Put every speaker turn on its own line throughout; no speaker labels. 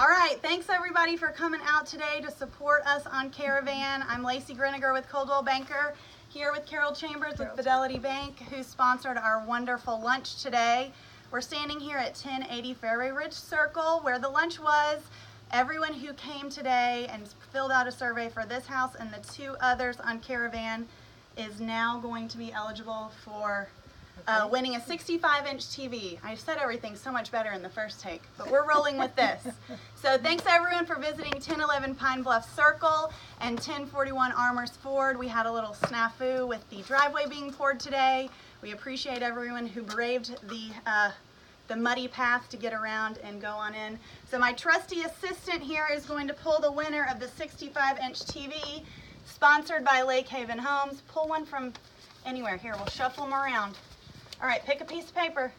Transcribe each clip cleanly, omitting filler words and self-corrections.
All right, thanks everybody for coming out today to support us on Caravan. I'm Lacie Groeninger with Coldwell Banker, here with Carol Chambers with Fidelity Bank, who sponsored our wonderful lunch today. We're standing here at 1080 Fairway Ridge Circle, where the lunch was. Everyone who came today and filled out a survey for this house and the two others on Caravan is now going to be eligible for winning a 65-inch TV. I said everything so much better in the first take, but we're rolling with this. So thanks everyone for visiting 1011 Pine Bluff Circle and 1041 Armours Ford. We had a little snafu with the driveway being poured today. We appreciate everyone who braved the muddy path to get around and go on in. So my trusty assistant here is going to pull the winner of the 65-inch TV, sponsored by Lake Haven Homes. Pull one from anywhere. Here, we'll shuffle them around. All right, pick a piece of paper.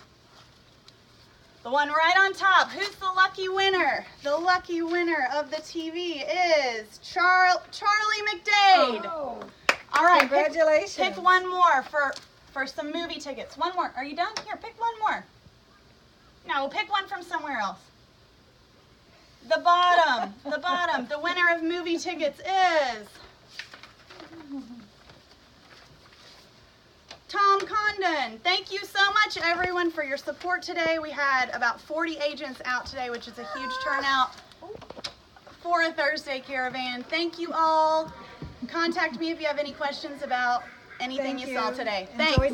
The one right on top. Who's the lucky winner? The lucky winner of the TV is Charlie McDade.
Oh,
all right,
congratulations.
Pick one more for some movie tickets. One more. Are you done? Here, pick one more. No, pick one from somewhere else. The bottom. The bottom. The winner of movie tickets is Tom Condon. Thank you so much everyone for your support today. We had about 40 agents out today, which is a huge turnout for a Thursday Caravan. Thank you all. Contact me if you have any questions about anything you saw today. Thanks.